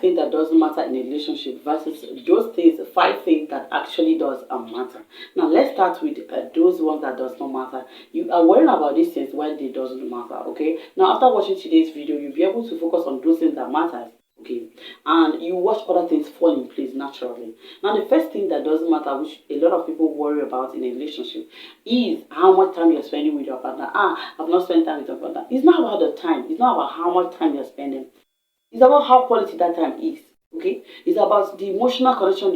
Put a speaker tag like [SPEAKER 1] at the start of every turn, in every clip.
[SPEAKER 1] things that doesn't matter in a relationship versus those things, 5 things that actually does matter. Now let's start with those ones that does not matter. You are worrying about these things when they doesn't matter. Okay. Now after watching today's video, you'll be able to focus on those things that matters. Okay, and you watch other things fall in place naturally. Now the first thing that doesn't matter, which a lot of people worry about in a relationship, is how much time you're spending with your partner. I've not spent time with your partner. It's not about the time. It's not about how much time you're spending. It's about how quality that time is. Okay, it's about the emotional connection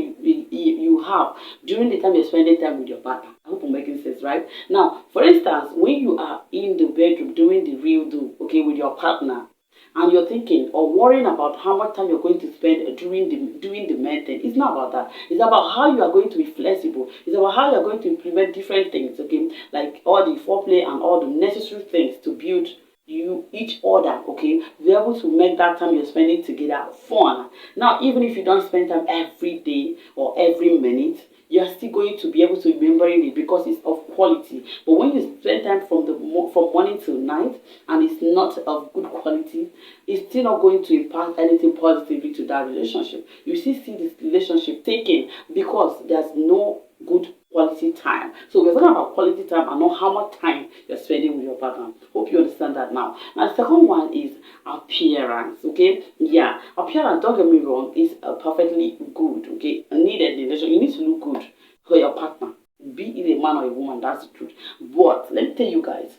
[SPEAKER 1] you have during the time you're spending time with your partner. I hope I'm making sense, right? Now, for instance, when you are in the bedroom doing the real do, okay, with your partner, and you're thinking or worrying about how much time you're going to spend doing the main thing. It's not about that. It's about how you are going to be flexible. It's about how you're going to implement different things, okay? Like all the foreplay and all the necessary things to build you each other, okay? Be able to make that time you're spending together fun. Now, even if you don't spend time every day or every minute, you're still going to be able to remember it because it's of quality. But when you spend time from morning till night and it's not of good quality, it's still not going to impact anything positively to that relationship. You still see this relationship taken because there's no good quality time. So we're talking about quality time and not how much time you're spending with your partner. Hope you understand that now. Now the second one is appearance. Okay, yeah, appearance, don't get me wrong, is perfectly good. Okay, needed in relation. You need to look good for your partner, be it a man or a woman. That's the truth. But let me tell you guys,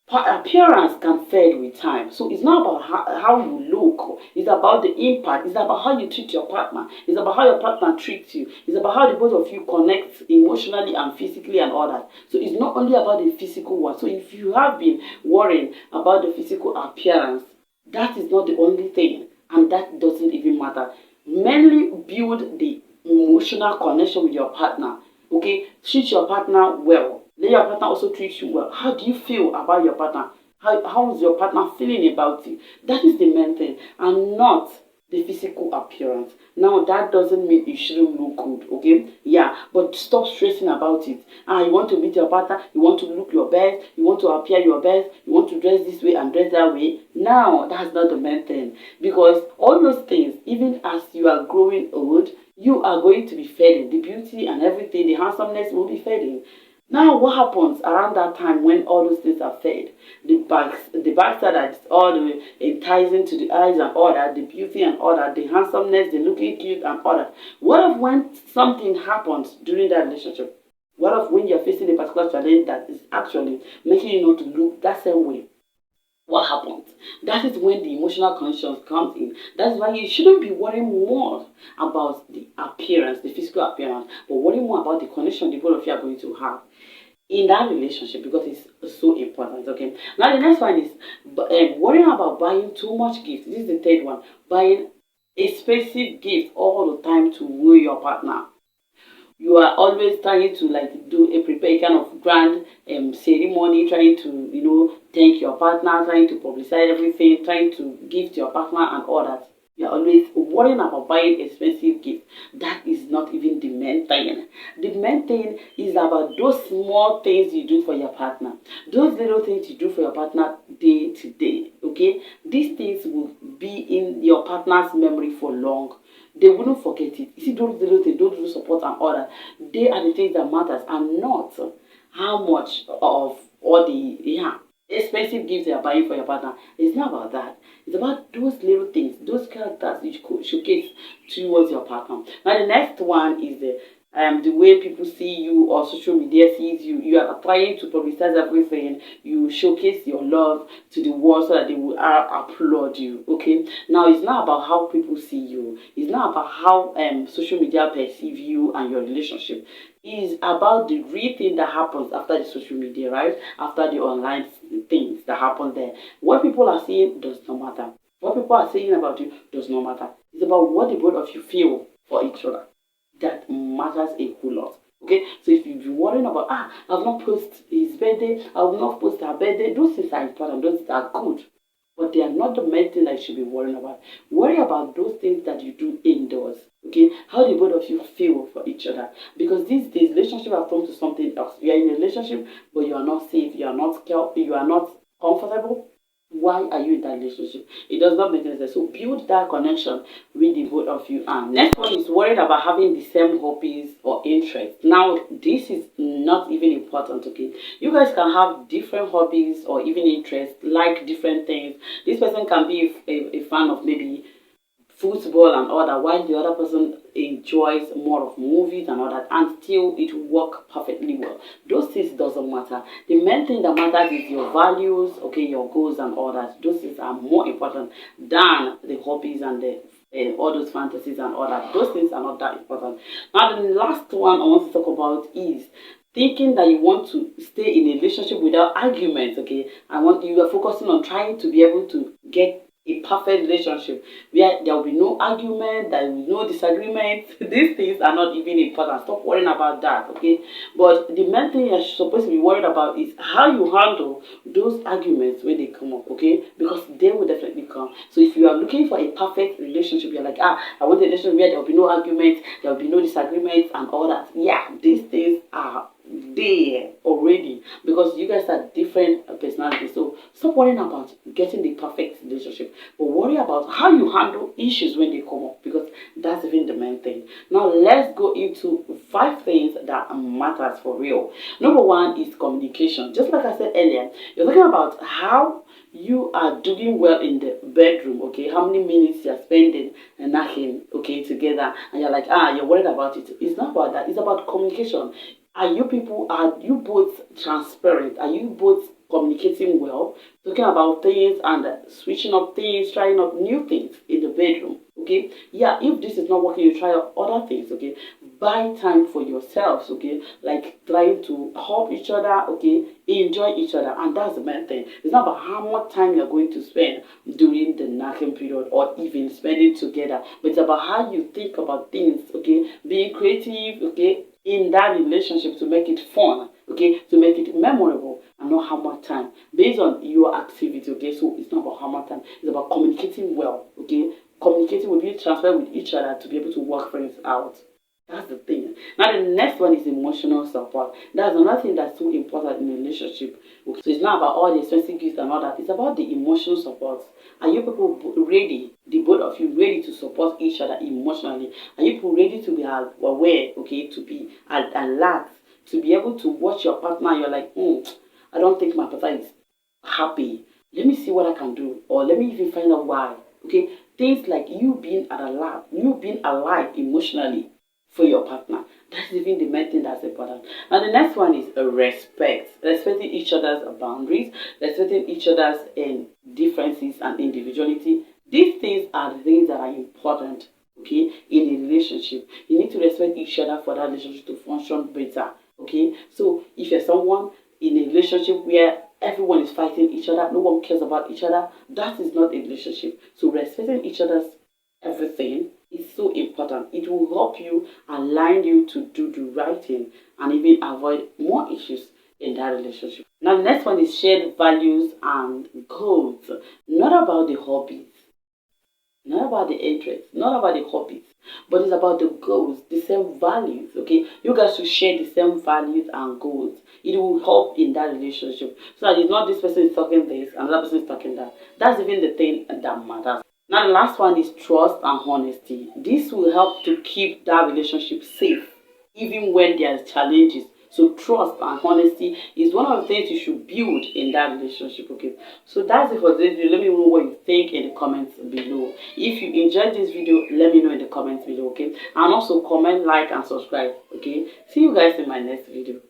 [SPEAKER 1] appearance can fade with time. So it's not about how you look. It's about the impact. It's about how you treat your partner. It's about how your partner treats you. It's about how the both of you connect emotionally and physically and all that. So it's not only about the physical one. So if you have been worrying about the physical appearance, that is not the only thing, and that doesn't even matter. Mainly build the emotional connection with your partner. Okay, treat your partner well. Let your partner also treat you well. How do you feel about your partner? How is your partner feeling about you? That is the main thing, and not the physical appearance. Now that doesn't mean you shouldn't look good, okay? Yeah, but stop stressing about it. You want to meet your partner, you want to look your best, you want to appear your best, you want to dress this way and dress that way. Now that's not the main thing, because all those things, even as you are growing old, you are going to be fading. The beauty and everything, the handsomeness will be fading. Now, what happens around that time when all those things are fed? The backside that's all the enticing to the eyes and all that, the beauty and all that, the handsomeness, the looking cute and all that. What if when something happens during that relationship? What if when you're facing a particular challenge that is actually making you not to look that same way? What happens? That is when the emotional connection comes in. That's why you shouldn't be worrying more about the appearance, the physical appearance, but worry more about the connection the both of you are going to have in that relationship, because it's so important. Okay, now the next one is worrying about buying too much gifts. This is the third one. Buying expensive gifts all the time to woo your partner. You are always trying to like do a prepare kind of grand ceremony, trying to thank your partner, trying to publicize everything, trying to gift your partner and all that. You are always worrying about buying expensive gifts. That is not even the main thing. The main thing is about those small things you do for your partner, those little things you do for your partner day to day. Okay, these things will be in your partner's memory for long. They wouldn't forget it. You see, those little things, those little support and all that, they are the things that matters, and not how much of all the expensive gifts you are buying for your partner. It's not about that. It's about those little things, those characters you could showcase towards your partner. Now the next one is the way people see you or social media sees you. You are trying to publicize everything. You showcase your love to the world so that they will applaud you. Okay. Now it's not about how people see you. It's not about how social media perceive you and your relationship. It is about the real thing that happens after the social media, right? After the online things that happen there. What people are saying does not matter. What people are saying about you does not matter. It's about what the both of you feel for each other. That matters a whole lot. Okay, so if you've been worrying about I've not posted his birthday, I will not post her birthday, those things are important, those things are good, but they are not the main thing that you should be worrying about. Worry about those things that you do indoors. Okay, how the both of you feel for each other, because these days relationship have come to something else. You are in a relationship but you are not safe, you are not comfortable. Why are you in that relationship? It does not make any sense. So build that connection with the both of you. And next one is worried about having the same hobbies or interests. Now, this is not even important, okay? You guys can have different hobbies or even interests, like different things. This person can be a fan of maybe football and all that, while the other person enjoys more of movies and all that, and still it will work perfectly well. Those things doesn't matter. The main thing that matters is your values, okay, your goals and all that. Those things are more important than the hobbies and the all those fantasies and all that. Those things are not that important. Now, the last one I want to talk about is thinking that you want to stay in a relationship without arguments. Okay, you are focusing on trying to be able to get a perfect relationship where there will be no argument, there will be no disagreement. These things are not even important. Stop worrying about that, okay? But the main thing you're supposed to be worried about is how you handle those arguments when they come up, okay? Because they will definitely come. So if you are looking for a perfect relationship, you're like, I want a relationship where there will be no arguments, there will be no disagreements and all that. Yeah, these things are there already because you guys are different personalities. So stop worrying about getting the perfect relationship, but worry about how you handle issues when they come up, because that's even the main thing. Now let's go into 5 things that matters for real. Number 1 is communication. Just like I said earlier, you're talking about how you are doing well in the bedroom, okay? How many minutes you're spending and knacking, okay, together, and you're like, you're worried about it. It's not about that. It's about communication. Are you both transparent? Are you both communicating well? Talking about things and switching up things, trying out new things in the bedroom. Okay? Yeah, if this is not working, you try out other things, okay? Buy time for yourselves, okay? Like trying to help each other, okay? Enjoy each other. And that's the main thing. It's not about how much time you're going to spend during the knacking period or even spending together. But it's about how you think about things, okay? Being creative, okay? In that relationship to make it fun, okay, to make it memorable, and not how much time based on your activity, okay. So it's not about how much time, it's about communicating well, okay, communicating with being transparent with each other to be able to work things out. That's the thing. Now the next one is emotional support. That's another thing that's so important in a relationship. Okay? So it's not about all the expensive gifts and all that. It's about the emotional support. Are you people ready, the both of you, ready to support each other emotionally? Are you people ready to be aware, okay, to be alert, to be able to watch your partner? You're like, I don't think my partner is happy. Let me see what I can do, or let me even find out why. Okay, things like you being alert, you being alive emotionally for your partner. That's even the main thing that's important. And the next one is respect. Respecting each other's boundaries, respecting each other's differences and individuality. These things are the things that are important, okay, in a relationship. You need to respect each other for that relationship to function better, okay? So if you're someone in a relationship where everyone is fighting each other, no one cares about each other, that is not a relationship. So respecting each other's everything is so important. It will help you, align you to do the right thing and even avoid more issues in that relationship. Now the next one is shared values and goals. Not about the hobbies, not about the interests, not about the hobbies, but it's about the goals, the same values, okay? You guys should share the same values and goals. It will help in that relationship. So that it's not this person is talking this, another person is talking that. That's even the thing that matters. Now the last one is trust and honesty. This will help to keep that relationship safe, even when there's challenges. So trust and honesty is one of the things you should build in that relationship, okay? So that's it for this video. Let me know what you think in the comments below. If you enjoyed this video, let me know in the comments below, okay? And also comment, like, and subscribe, okay? See you guys in my next video.